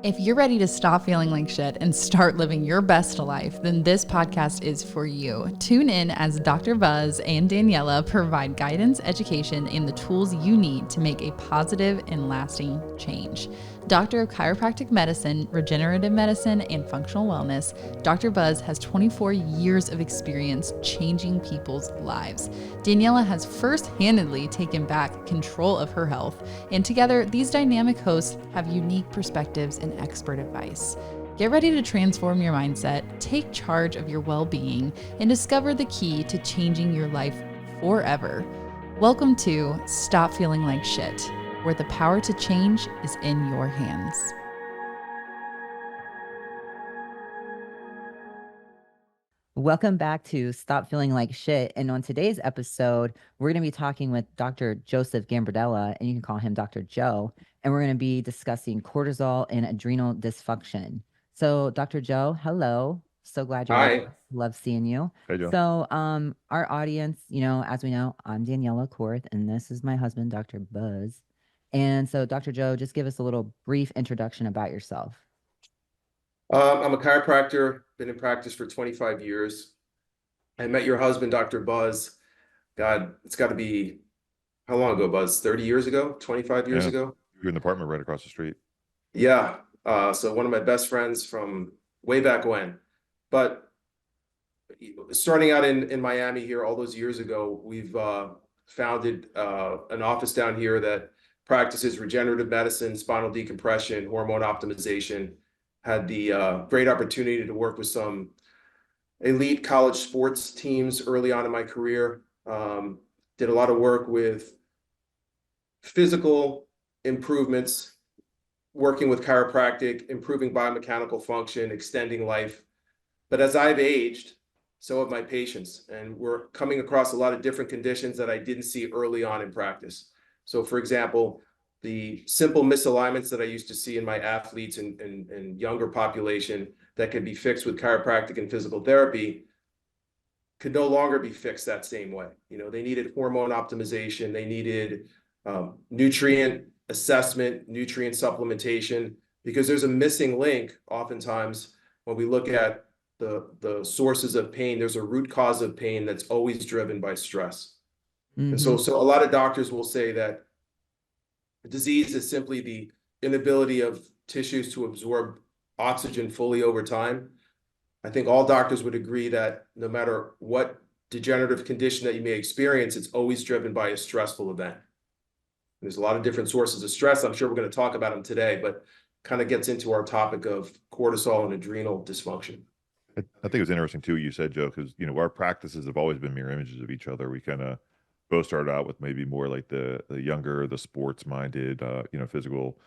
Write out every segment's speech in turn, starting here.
If you're ready to stop feeling like shit and start living your best life, then this podcast is for you. Tune in as Dr. Buzz and Daniela provide guidance, education, and the tools you need to make a positive and lasting change. Doctor of Chiropractic Medicine, Regenerative Medicine, and Functional Wellness, Dr. Buzz has 24 years of experience changing people's lives. Daniela has first-handedly taken back control of her health, and together, these dynamic hosts have unique perspectives and expert advice. Get ready to transform your mindset, take charge of your well-being, and discover the key to changing your life forever. Welcome to Stop Feeling Like Shit, where the power to change is in your hands. Welcome back to Stop Feeling Like Shit. And on today's episode, we're going to be talking with Dr. Joseph Gambradella, and you can call him Dr. Joe. And we're going to be discussing cortisol and adrenal dysfunction. So, Dr. Joe, hello. So glad you're with Hi. us. Love seeing you. Hey, Joe. So, our audience, as we know, I'm Daniela Korth, and this is my husband, Dr. Buzz. And so, Dr. Joe, just give us a little brief introduction about yourself. I'm a chiropractor, been in practice for 25 years. I met your husband, Dr. Buzz. God, it's got to be, how long ago, Buzz? 30 years ago? 25 years ago? You're in the apartment right across the street. Yeah. So one of my best friends from way back when. But starting out in Miami here all those years ago, we've founded an office down here that practices regenerative medicine, spinal decompression, hormone optimization. Had the great opportunity to work with some elite college sports teams early on in my career. Did a lot of work with physical improvements, working with chiropractic, improving biomechanical function, extending life. But as I've aged, so have my patients, and we're coming across a lot of different conditions that I didn't see early on in practice. So for example, the simple misalignments that I used to see in my athletes and younger population that could be fixed with chiropractic and physical therapy could no longer be fixed that same way. They needed hormone optimization, they needed nutrient assessment, nutrient supplementation, because there's a missing link oftentimes when we look at the sources of pain. There's a root cause of pain that's always driven by stress. And so a lot of doctors will say that disease is simply the inability of tissues to absorb oxygen fully over time. I think all doctors would agree that no matter what degenerative condition that you may experience, it's always driven by a stressful event. There's a lot of different sources of stress. I'm sure we're going to talk about them today, but kind of gets into our topic of cortisol and adrenal dysfunction. I think it was interesting too, you said, Joe, because our practices have always been mirror images of each other. We kind of both started out with maybe more like the younger, the sports minded, physical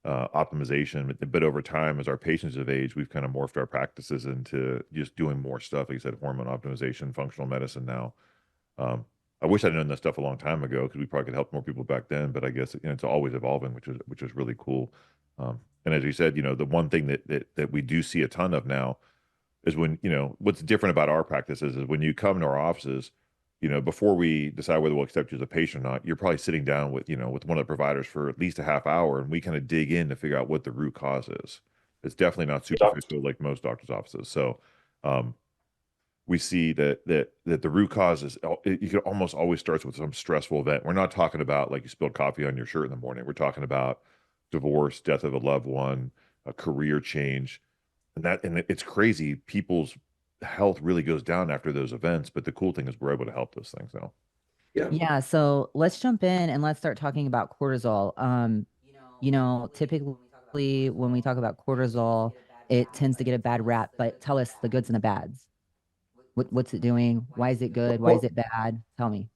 optimization. But over time, as our patients have aged, we've kind of morphed our practices into just doing more stuff. Like you said, hormone optimization, functional medicine now. I wish I'd known that stuff a long time ago, because we probably could help more people back then. But I guess it's always evolving, which is really cool. And as you said, the one thing that we do see a ton of now is when, what's different about our practices is when you come to our offices, before we decide whether we'll accept you as a patient or not, you're probably sitting down with, with one of the providers for at least a half hour, and we kind of dig in to figure out what the root cause is. It's definitely not superficial like most doctors' offices. So we see that the root cause is, you can almost always starts with some stressful event. We're not talking about like you spilled coffee on your shirt in the morning. We're talking about divorce, death of a loved one, a career change. And it's crazy. People's health really goes down after those events, but the cool thing is we're able to help those things now. Yeah, so let's jump in and let's start talking about cortisol. Typically when we talk about cortisol, it tends to get a bad rap, but tell us the goods and the bads. What's it doing? Why is it good? Why is it bad? Tell me.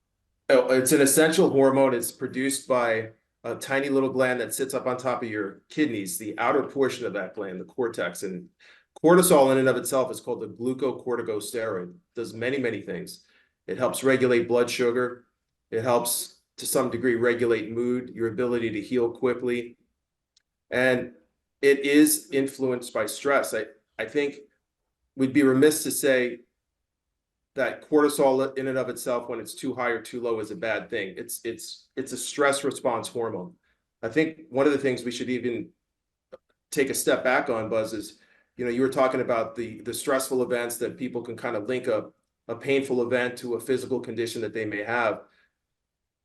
It's an essential hormone. It's produced by a tiny little gland that sits up on top of your kidneys, the outer portion of that gland, the cortex. And cortisol in and of itself is called the glucocorticosteroid. It does many, many things. It helps regulate blood sugar. It helps to some degree regulate mood, your ability to heal quickly. And it is influenced by stress. I think we'd be remiss to say that cortisol in and of itself, when it's too high or too low, is a bad thing. It's a stress response hormone. I think one of the things we should even take a step back on, Buzz, is, you were talking about the stressful events that people can kind of link a painful event to a physical condition that they may have.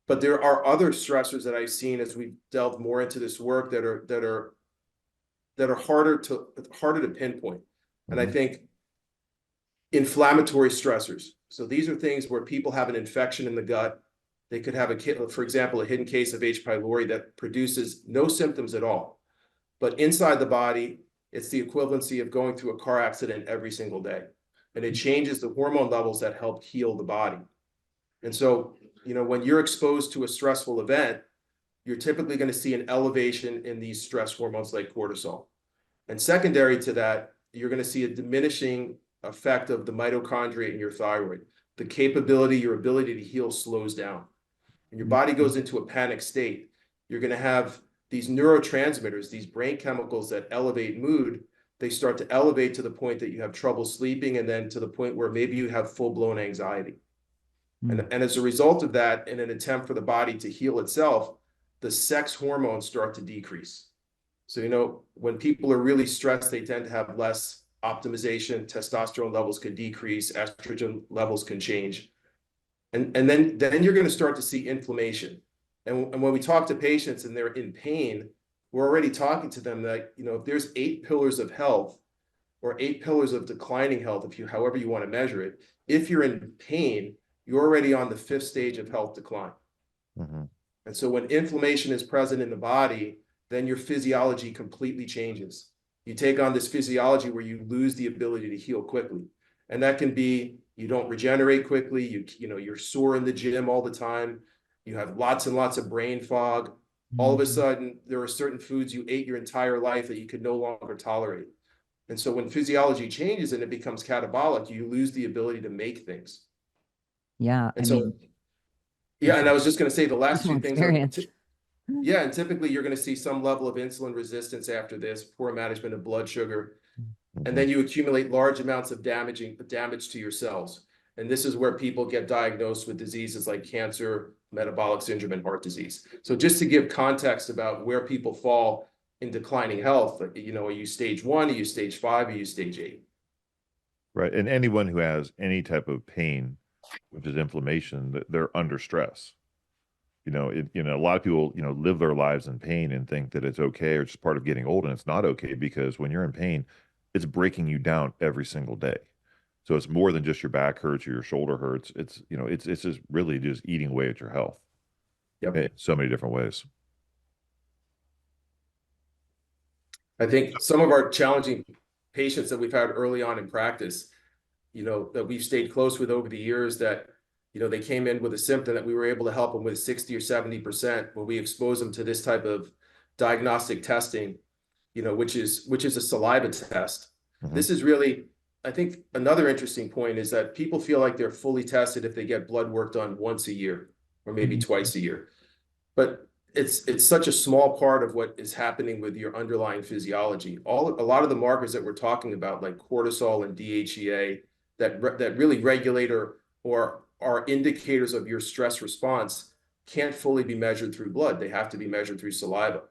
But there are other stressors that I've seen as we delve more into this work that are harder to pinpoint. And I think inflammatory stressors. So these are things where people have an infection in the gut. They could have for example, a hidden case of H. pylori that produces no symptoms at all. But inside the body, it's the equivalency of going through a car accident every single day. And it changes the hormone levels that help heal the body. And so, when you're exposed to a stressful event, you're typically going to see an elevation in these stress hormones like cortisol. And secondary to that, you're going to see a diminishing effect of the mitochondria in your thyroid. The capability, your ability to heal slows down. And your body goes into a panic state. You're going to have these neurotransmitters, these brain chemicals that elevate mood. They start to elevate to the point that you have trouble sleeping, and then to the point where maybe you have full-blown anxiety. And as a result of that, in an attempt for the body to heal itself, the sex hormones start to decrease. So, when people are really stressed, they tend to have less optimization. Testosterone levels can decrease, estrogen levels can change. And then you're going to start to see inflammation. And when we talk to patients and they're in pain, we're already talking to them that, if there's 8 pillars of health or 8 pillars of declining health, however you want to measure it, if you're in pain, you're already on the 5th stage of health decline. And so when inflammation is present in the body, then your physiology completely changes. You take on this physiology where you lose the ability to heal quickly. And that can be, you don't regenerate quickly, you're sore in the gym all the time, you have lots and lots of brain fog. All of a sudden, there are certain foods you ate your entire life that you could no longer tolerate. And so when physiology changes and it becomes catabolic, you lose the ability to make things. Yeah. And and I was just going to say the last 2 things experience. and typically you're going to see some level of insulin resistance after this, poor management of blood sugar, and then you accumulate large amounts of damage to your cells. And this is where people get diagnosed with diseases like cancer, metabolic syndrome, and heart disease. So just to give context about where people fall in declining health, are you stage 1, are you stage 5, are you stage 8? Right. And anyone who has any type of pain, which is inflammation, they're under stress. A lot of people, live their lives in pain and think that it's okay or just part of getting old. And it's not okay, because when you're in pain, it's breaking you down every single day. So it's more than just your back hurts or your shoulder hurts. It's just really just eating away at your health. Yep. In so many different ways. I think some of our challenging patients that we've had early on in practice, that we've stayed close with over the years, that, they came in with a symptom that we were able to help them with 60 or 70% when we expose them to this type of diagnostic testing, which is a saliva test. This is really, I think, another interesting point is that people feel like they're fully tested if they get blood work done once a year or maybe twice a year. But it's such a small part of what is happening with your underlying physiology. A lot of the markers that we're talking about, like cortisol and DHEA, that really regulate or are indicators of your stress response, can't fully be measured through blood. They have to be measured through saliva.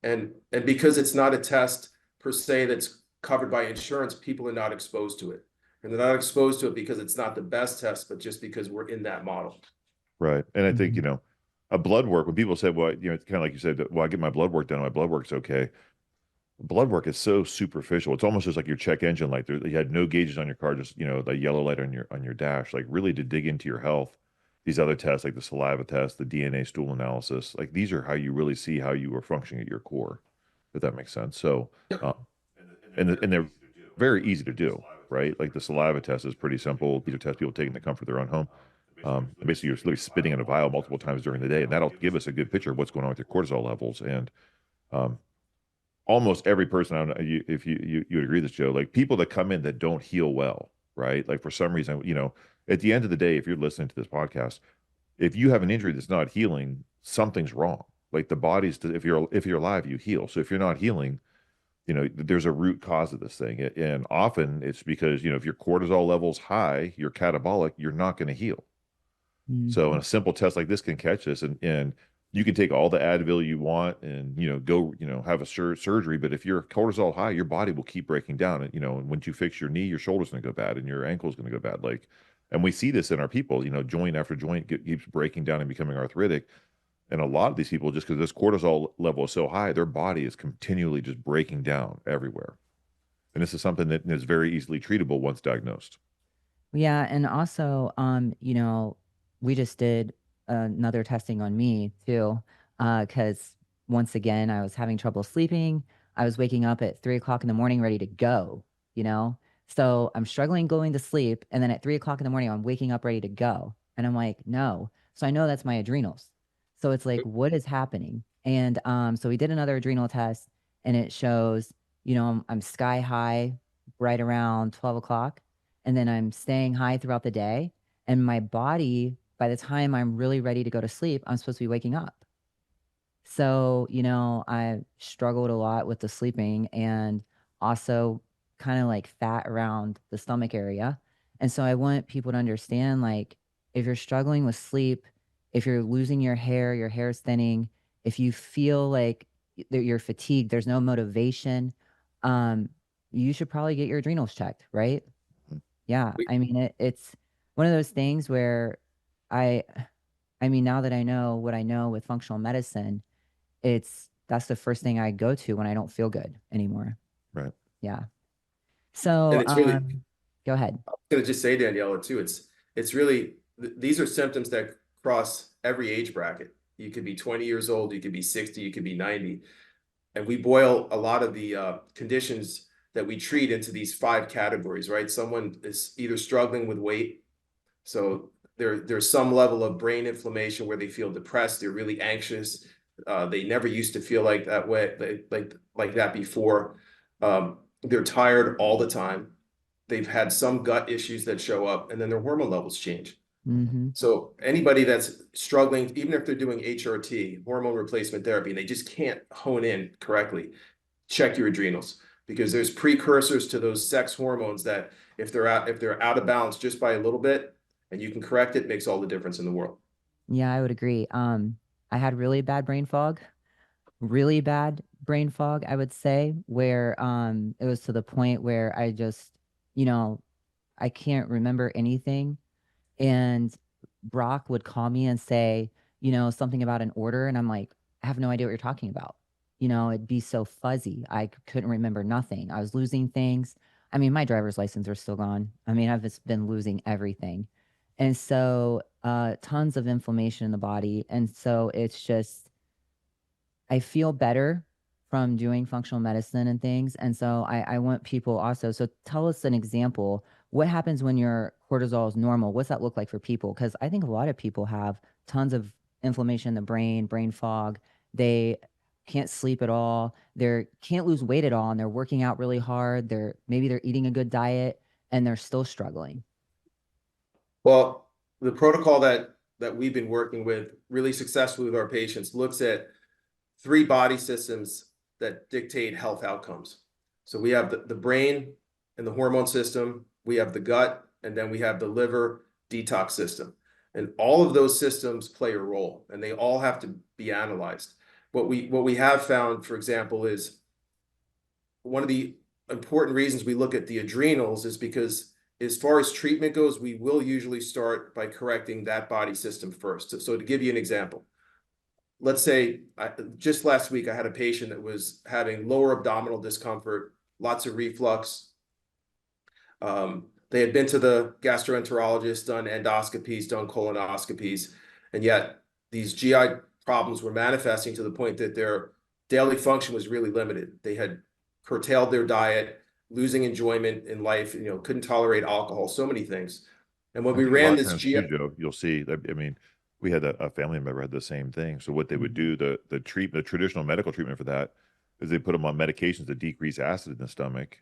And because it's not a test per se that's covered by insurance, people are not exposed to it. And they're not exposed to it because it's not the best test, but just because we're in that model. Right. And I think, a blood work, when people say, well, it's kind of like you said, well, I get my blood work done, my blood work's okay. Blood work is so superficial. It's almost just like your check engine light. You had no gauges on your car, just, the yellow light on your dash. Like, really, to dig into your health, these other tests, like the saliva test, the DNA stool analysis, like, these are how you really see how you are functioning at your core, if that makes sense. So, and they're very easy to do, right? Like, the saliva test is pretty simple. These are tests people take in the comfort of their own home. Basically, you're literally spitting in a vial multiple times during the day, and that'll give us a good picture of what's going on with your cortisol levels. And almost every person, I don't know if you would agree with this, Joe, like, people that come in that don't heal well, right? Like, for some reason, at the end of the day, if you're listening to this podcast, if you have an injury that's not healing, something's wrong. Like, the body's, if you're alive, you heal. So if you're not healing, there's a root cause of this thing. And often it's because, if your cortisol level's high, you're catabolic, you're not going to heal. So in a simple test like this can catch this. And You can take all the Advil you want and, go, have a surgery. But if your cortisol high, your body will keep breaking down. And, and once you fix your knee, your shoulder's going to go bad and your ankle's going to go bad. Like, and we see this in our people, joint after joint keeps breaking down and becoming arthritic. And a lot of these people, just because this cortisol level is so high, their body is continually just breaking down everywhere. And this is something that is very easily treatable once diagnosed. Yeah, and also, we just did another testing on me too, because once again, I was having trouble sleeping. I was waking up at 3 o'clock in the morning, ready to go, you know? So I'm struggling going to sleep. And then at 3 o'clock in the morning, I'm waking up ready to go. And I'm like, no. So I know that's my adrenals. So it's like, what is happening? And so we did another adrenal test and it shows, I'm sky high right around 12 o'clock. And then I'm staying high throughout the day. And my body, by the time I'm really ready to go to sleep, I'm supposed to be waking up. So, I struggled a lot with the sleeping and also kind of like fat around the stomach area. And so I want people to understand, like, if you're struggling with sleep, if you're losing your hair's thinning, if you feel like that you're fatigued, there's no motivation, you should probably get your adrenals checked, right? Yeah. We- I mean, it's one of those things where I, I mean, now that I know what I know with functional medicine, that's the first thing I go to when I don't feel good anymore. Right. Yeah. So, And it's really, go ahead. I'm going to just say, Daniela, too, it's really, these are symptoms that cross every age bracket. You could be 20 years old, you could be 60, you could be 90. And we boil a lot of the conditions that we treat into these 5 categories, right? Someone is either struggling with weight. So there's some level of brain inflammation where they feel depressed, they're really anxious. They never used to feel like that way, like that before. They're tired all the time. They've had some gut issues that show up, and then their hormone levels change. Mm-hmm. So anybody that's struggling, even if they're doing HRT, hormone replacement therapy, and they just can't hone in correctly, check your adrenals, because there's precursors to those sex hormones that if they're out of balance just by a little bit, and you can correct it, makes all the difference in the world. Yeah, I would agree. I had really bad brain fog, I would say, where it was to the point where I just, I can't remember anything. And Brock would call me and say, something about an order. And I'm like, I have no idea what you're talking about. It'd be so fuzzy. I couldn't remember nothing. I was losing things. I mean, my driver's license are still gone. I mean, I've just been losing everything. And so tons of inflammation in the body. And so it's just, I feel better from doing functional medicine and things. And so I want people also, so tell us an example. What happens when your cortisol is normal? What's that look like for people? Because I think a lot of people have tons of inflammation in the brain fog. They can't sleep at all. They can't lose weight at all. And they're working out really hard. Maybe they're eating a good diet and they're still struggling. Well, the protocol that we've been working with really successfully with our patients looks at 3 body systems that dictate health outcomes. So we have the brain and the hormone system, we have the gut, and then we have the liver detox system. And all of those systems play a role, and they all have to be analyzed. What we have found, for example, is one of the important reasons we look at the adrenals is because as far as treatment goes, we will usually start by correcting that body system first. So to give you an example, let's say just last week I had a patient that was having lower abdominal discomfort, lots of reflux. They had been to the gastroenterologist, done endoscopies, done colonoscopies, and yet these GI problems were manifesting to the point that their daily function was really limited. They had curtailed their diet, losing enjoyment in life, couldn't tolerate alcohol, so many things. And when we ran this GI, Joe, you'll see that, I mean, we had a family member had the same thing. So what they would do, the traditional medical treatment for that is they put them on medications to decrease acid in the stomach,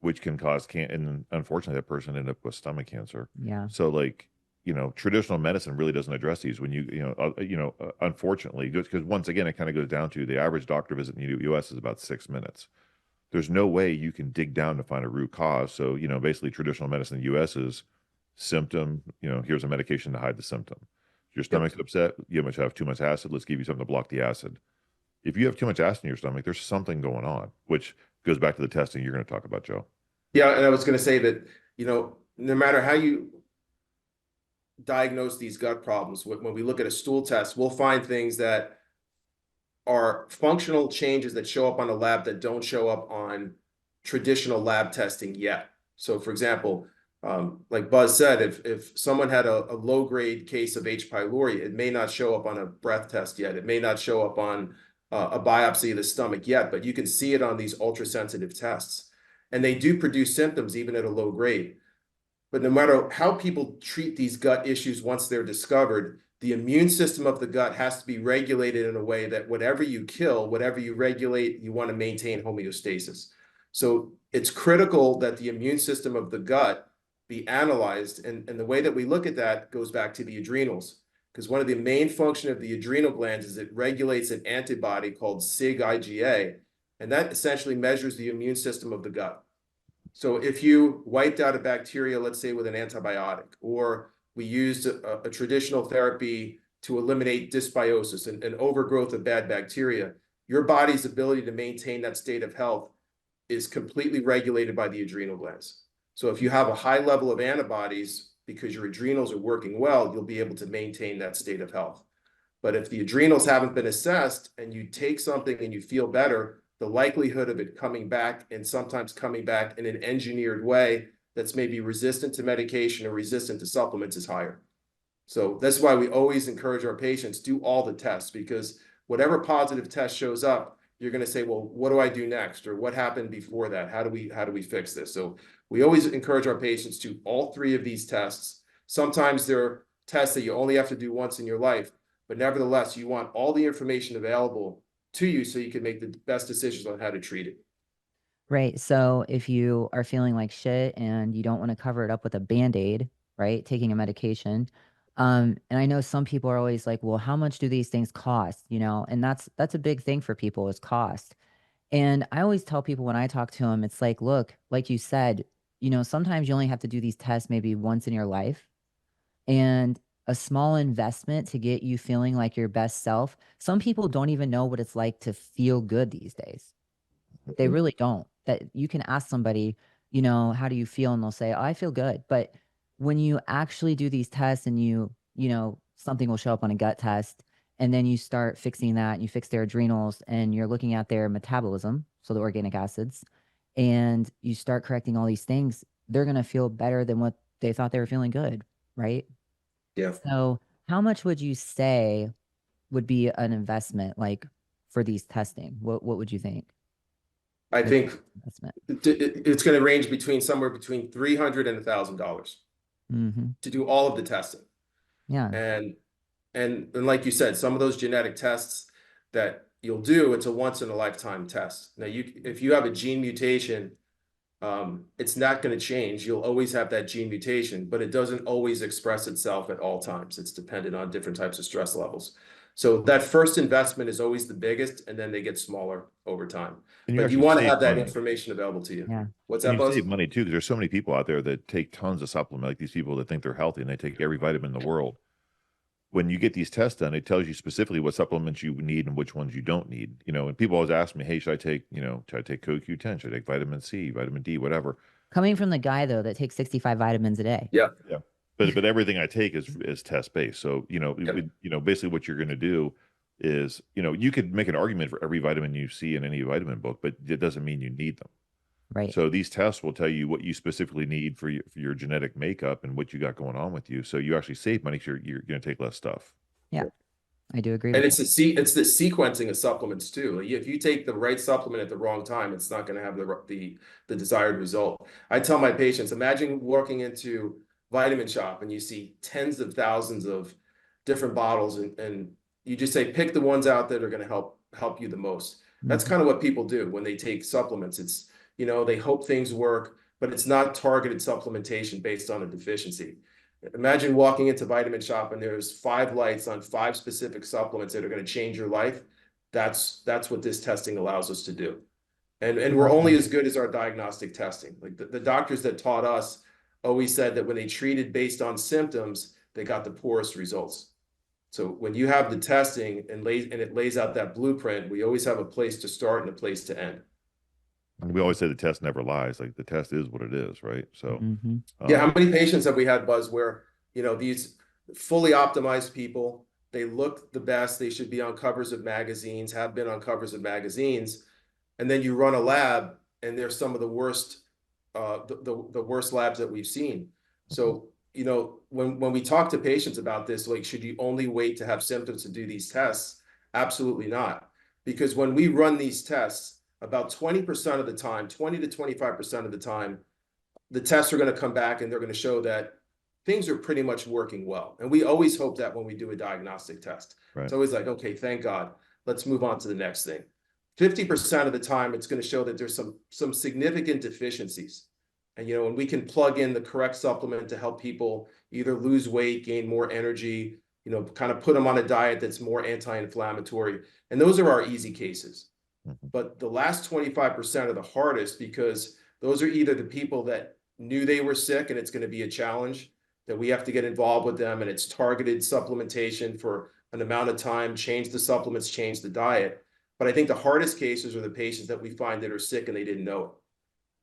which can cause and unfortunately that person ended up with stomach cancer. Yeah. So traditional medicine really doesn't address these when unfortunately, just because once again, it kind of goes down to the average doctor visit in the US is about 6 minutes. There's no way you can dig down to find a root cause. So, basically traditional medicine in the US is symptom, here's a medication to hide the symptom. Your stomach's upset. You must have too much acid. Let's give you something to block the acid. If you have too much acid in your stomach, there's something going on, which goes back to the testing you're going to talk about, Joe. Yeah, and I was going to say that, no matter how you diagnose these gut problems, when we look at a stool test, we'll find things that are functional changes that show up on a lab that don't show up on traditional lab testing yet. So for example, like Buzz said, if someone had a low-grade case of H. pylori, it may not show up on a breath test yet. It may not show up on a biopsy of the stomach yet, but you can see it on these ultrasensitive tests. And they do produce symptoms even at a low grade. But no matter how people treat these gut issues once they're discovered, the immune system of the gut has to be regulated in a way that whatever you kill, whatever you regulate, you want to maintain homeostasis. So it's critical that the immune system of the gut be analyzed. And the way that we look at that goes back to the adrenals, because one of the main functions of the adrenal glands is it regulates an antibody called SIG-IgA, and that essentially measures the immune system of the gut. So if you wiped out a bacteria, let's say with an antibiotic, or we used a traditional therapy to eliminate dysbiosis and overgrowth of bad bacteria, your body's ability to maintain that state of health is completely regulated by the adrenal glands. So if you have a high level of antibodies because your adrenals are working well, you'll be able to maintain that state of health. But if the adrenals haven't been assessed and you take something and you feel better, the likelihood of it coming back, and sometimes coming back in an engineered way that's maybe resistant to medication or resistant to supplements, is higher. So that's why we always encourage our patients, do all the tests, because whatever positive test shows up, you're going to say, well, what do I do next? Or what happened before that? How do we fix this? So we always encourage our patients to do all three of these tests. Sometimes they're tests that you only have to do once in your life, but nevertheless, you want all the information available to you so you can make the best decisions on how to treat it. Right. So if you are feeling like shit and you don't want to cover it up with a Band-Aid, right? Taking a medication. And I know some people are always like, well, how much do these things cost? And that's a big thing for people, is cost. And I always tell people when I talk to them, it's like, look, like you said, sometimes you only have to do these tests maybe once in your life. And a small investment to get you feeling like your best self. Some people don't even know what it's like to feel good these days. They really don't. That you can ask somebody, how do you feel? And they'll say, oh, I feel good. But when you actually do these tests and something will show up on a gut test, and then you start fixing that and you fix their adrenals and you're looking at their metabolism, so the organic acids, and you start correcting all these things, they're going to feel better than what they thought they were feeling good. Right. Yeah. So how much would you say would be an investment, like, for these testing? What would you think? I think it's going to range somewhere between $300 and $1,000 to do all of the testing. Yeah. And like you said, some of those genetic tests that you'll do, it's a once in a lifetime test. Now, if you have a gene mutation, it's not going to change. You'll always have that gene mutation, but it doesn't always express itself at all times. It's dependent on different types of stress levels. So that first investment is always the biggest, and then they get smaller over time. But you want to have that information available to you. Yeah. What's And that, you Buzz? save money too, because there's so many people out there that take tons of supplement, like these people that think they're healthy and they take every vitamin in the world. When you get these tests done, it tells you specifically what supplements you need and which ones you don't need. And people always ask me, hey, should I take CoQ10? Should I take vitamin C, vitamin D, whatever? Coming from the guy, though, that takes 65 vitamins a day. Yeah. Yeah. But everything I take is test based. So, basically what you're going to do is, you could make an argument for every vitamin you see in any vitamin book, but it doesn't mean you need them. Right. So these tests will tell you what you specifically need for your genetic makeup and what you got going on with you. So you actually save money because you're going to take less stuff. Yeah, I do agree. And it's the sequencing of supplements too. If you take the right supplement at the wrong time, it's not going to have the desired result. I tell my patients, imagine walking into Vitamin Shop and you see tens of thousands of different bottles, and you just say, pick the ones out that are going to help you the most. That's kind of what people do when they take supplements. It's, they hope things work, but it's not targeted supplementation based on a deficiency. Imagine walking into Vitamin Shop and there's 5 lights on 5 specific supplements that are going to change your life. That's what this testing allows us to do. And we're only as good as our diagnostic testing. Like the doctors that taught us always said that when they treated based on symptoms, they got the poorest results. So when you have the testing and it lays out that blueprint, we always have a place to start and a place to end. And we always say the test never lies. Like the test is what it is, right? So, yeah, how many patients have we had, Buzz, where, you know, these fully optimized people, they look the best, they should be on covers of magazines, have been on covers of magazines, and then you run a lab and they're some of the worst, the worst labs that we've seen. So, you know, when we talk to patients about this, like, should you only wait to have symptoms to do these tests? Absolutely not. Because when we run these tests, about 20% of the time, 20 to 25% of the time, the tests are going to come back and they're going to show that things are pretty much working well. And we always hope that when we do a diagnostic test. Right. It's always like, okay, thank God, let's move on to the next thing. 50% of the time, it's going to show that there's some significant deficiencies. And, you know, when we can plug in the correct supplement to help people either lose weight, gain more energy, you know, kind of put them on a diet that's more anti-inflammatory. And those are our easy cases. But the last 25% are the hardest, because those are either the people that knew they were sick and it's going to be a challenge that we have to get involved with them, and it's targeted supplementation for an amount of time, change the supplements, change the diet. But I think the hardest cases are the patients that we find that are sick and they didn't know it.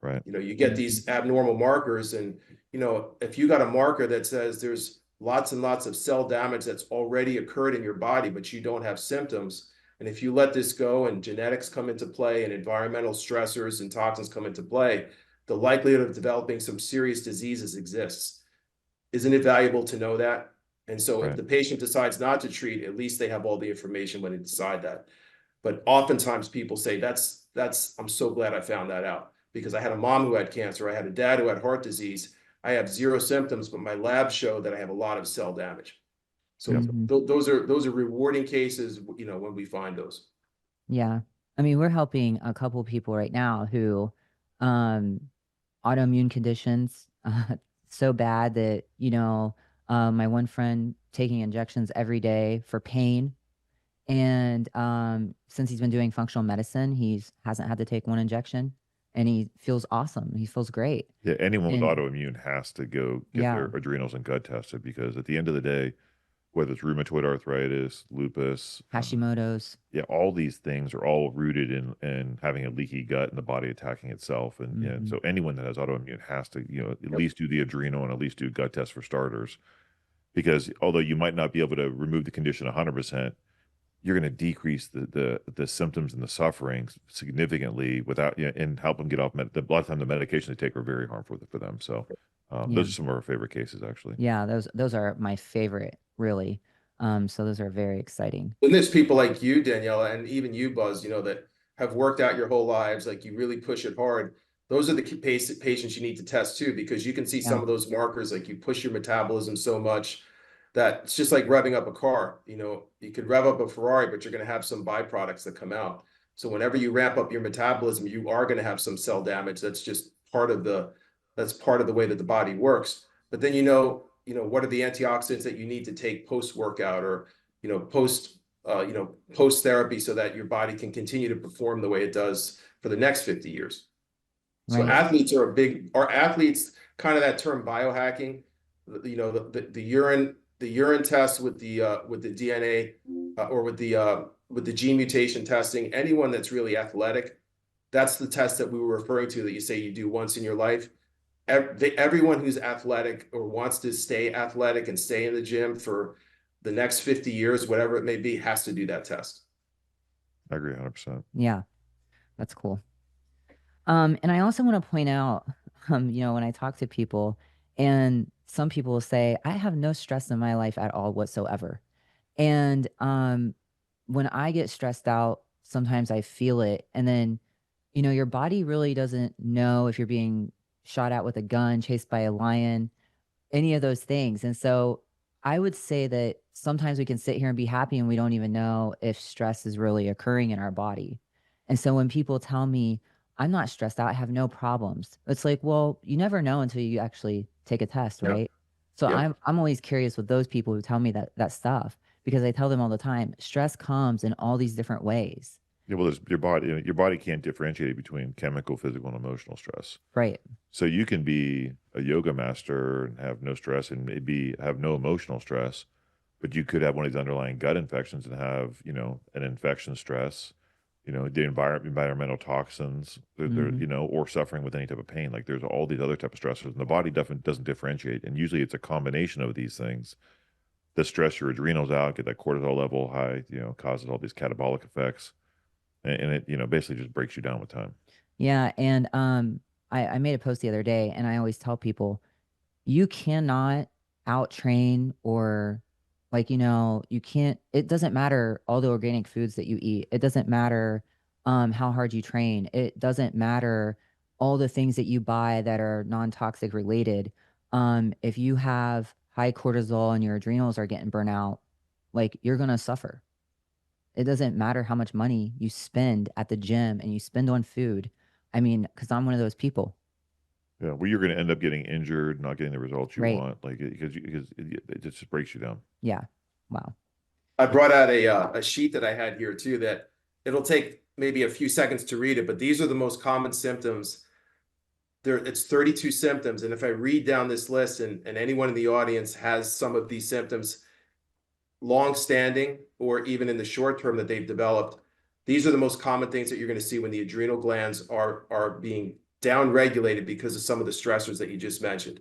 Right. You know, you get these abnormal markers, and, you know, if you got a marker that says there's lots and lots of cell damage that's already occurred in your body, but you don't have symptoms, and if you let this go and genetics come into play and environmental stressors and toxins come into play, the likelihood of developing some serious diseases exists. Isn't it valuable to know that? And so if the patient decides not to treat, at least they have all the information when they decide that. But oftentimes people say, I'm so glad I found that out, because I had a mom who had cancer, I had a dad who had heart disease, I have zero symptoms, but my labs show that I have a lot of cell damage. So those are rewarding cases, you know, when we find those. Yeah. I mean, we're helping a couple people right now who autoimmune conditions so bad that, you know, my one friend taking injections every day for pain. And since he's been doing functional medicine, he hasn't had to take one injection, and he feels awesome. He feels great. Yeah, anyone with autoimmune has to go get their adrenals and gut tested, because at the end of the day, whether it's rheumatoid arthritis, lupus, Hashimoto's, yeah, all these things are all rooted in having a leaky gut and the body attacking itself. And yeah, so anyone that has autoimmune has to, you know, at least do the adrenal and at least do gut tests for starters, because although you might not be able to remove the condition 100%, you're going to decrease the symptoms and the suffering significantly without, you know, and help them get off. A lot of time the medication they take are very harmful for them. So those are some of our favorite cases, actually. Yeah, those are my favorite, really. So those are very exciting. And there's people like you, Daniela, and even you, Buzz, you know, that have worked out your whole lives, like you really push it hard. Those are the patients you need to test too, because you can see some of those markers, like you push your metabolism so much that it's just like revving up a car. You know, you could rev up a Ferrari, but you're going to have some byproducts that come out. So whenever you ramp up your metabolism, you are going to have some cell damage. That's just part of the way that the body works. But then, you know, what are the antioxidants that you need to take post-workout, or, you know, post therapy, so that your body can continue to perform the way it does for the next 50 years. So athletes are athletes, kind of that term biohacking, you know, the urine test with the DNA or with the gene mutation testing. Anyone that's really athletic, that's the test that we were referring to, that you say you do once in your life. Everyone who's athletic or wants to stay athletic and stay in the gym for the next 50 years, whatever it may be, has to do that test. I agree 100%. Yeah, that's cool. And I also want to point out, you know, when I talk to people, and some people will say, I have no stress in my life at all whatsoever. And when I get stressed out, sometimes I feel it. And then, you know, your body really doesn't know if you're being shot at with a gun, chased by a lion, any of those things. And so I would say that sometimes we can sit here and be happy and we don't even know if stress is really occurring in our body. And so when people tell me, I'm not stressed out, I have no problems, it's like, well, you never know until you actually take a test, right? So I'm always curious with those people who tell me that stuff, because I tell them all the time, stress comes in all these different ways. Yeah, well, there's your body can't differentiate between chemical, physical, and emotional stress. Right. So you can be a yoga master and have no stress, and maybe have no emotional stress, but you could have one of these underlying gut infections and have, you know, an infection stress, you know, the environmental toxins, Mhm. you know, or suffering with any type of pain. Like there's all these other type of stressors, and the body definitely doesn't differentiate. And usually it's a combination of these things that stress your adrenals out, get that cortisol level high, you know, causes all these catabolic effects, and it, you know, basically just breaks you down with time. Yeah, and I made a post the other day, and I always tell people, you cannot out train or like, you know, you can't, it doesn't matter all the organic foods that you eat. It doesn't matter how hard you train. It doesn't matter all the things that you buy that are non-toxic related. If you have high cortisol and your adrenals are getting burnt out, like you're gonna suffer. It doesn't matter how much money you spend at the gym and you spend on food. I mean, because I'm one of those people. Yeah, well, you're going to end up getting injured, not getting the results you Right. want, like because it just breaks you down. Yeah. Wow. I brought out a sheet that I had here too, that it'll take maybe a few seconds to read it, but these are the most common symptoms. It's 32 symptoms. And if I read down this list and anyone in the audience has some of these symptoms long-standing or even in the short term that they've developed, these are the most common things that you're going to see when the adrenal glands are being downregulated because of some of the stressors that you just mentioned.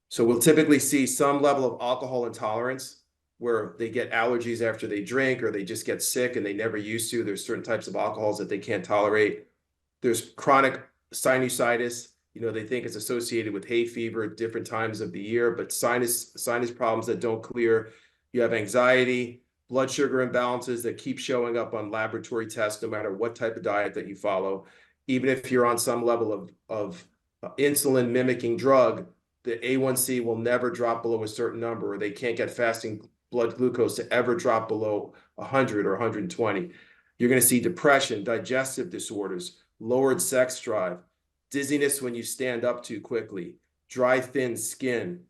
So we'll typically see some level of alcohol intolerance where they get allergies after they drink, or they just get sick and they never used to. There's certain types of alcohols that they can't tolerate. There's chronic sinusitis. You know, they think it's associated with hay fever at different times of the year, but sinus problems that don't clear. You have anxiety, blood sugar imbalances that keep showing up on laboratory tests, no matter what type of diet that you follow. Even if you're on some level of insulin mimicking drug, the A1C will never drop below a certain number, or they can't get fasting blood glucose to ever drop below 100 or 120. You're going to see depression, digestive disorders, lowered sex drive, dizziness when you stand up too quickly, dry, thin skin,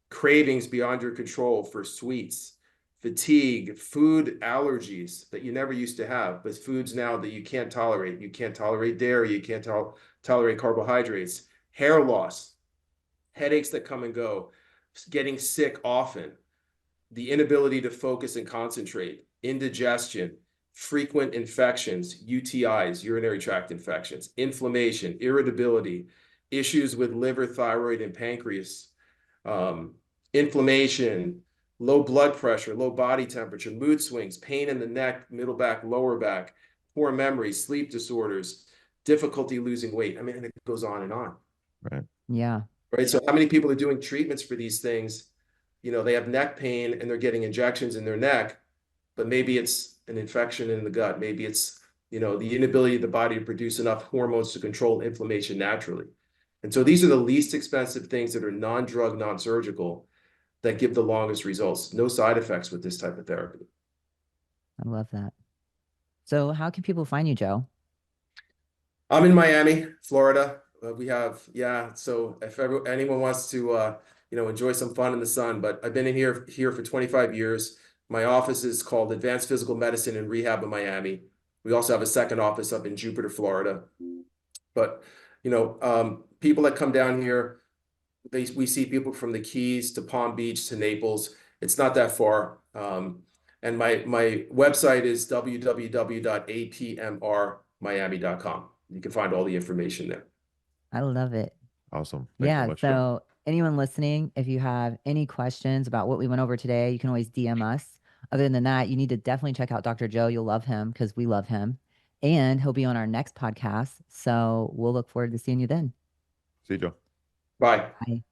cravings beyond your control for sweets, fatigue, food allergies that you never used to have, but foods now that you can't tolerate. You can't tolerate dairy, you can't tolerate carbohydrates, hair loss, headaches that come and go, getting sick often, the inability to focus and concentrate, indigestion, frequent infections, UTIs, urinary tract infections, inflammation, irritability, issues with liver, thyroid, and pancreas, inflammation, low blood pressure, low body temperature, mood swings, pain in the neck, middle back, lower back, poor memory, sleep disorders, difficulty losing weight. I mean, it goes on and on. Right. Yeah. Right. So how many people are doing treatments for these things? You know, they have neck pain and they're getting injections in their neck, but maybe it's an infection in the gut. Maybe it's, you know, the inability of the body to produce enough hormones to control inflammation naturally. And so these are the least expensive things that are non-drug, non-surgical, that give the longest results. No side effects with this type of therapy. I love that. So how can people find you, Joe? I'm in Miami, Florida. We have, yeah. So if anyone wants to, you know, enjoy some fun in the sun, but I've been in here for 25 years. My office is called Advanced Physical Medicine and Rehab in Miami. We also have a second office up in Jupiter, Florida. But, you know, people that come down here, we see people from the Keys to Palm Beach to Naples. It's not that far. And my website is www.apmrmiami.com. You can find all the information there. I love it. Awesome. Thanks so Yeah. much, Joe. So anyone listening, if you have any questions about what we went over today, you can always DM us. Other than that, you need to definitely check out Dr. Joe. You'll love him because we love him. And he'll be on our next podcast. So we'll look forward to seeing you then. See you, Joe. Bye. Bye.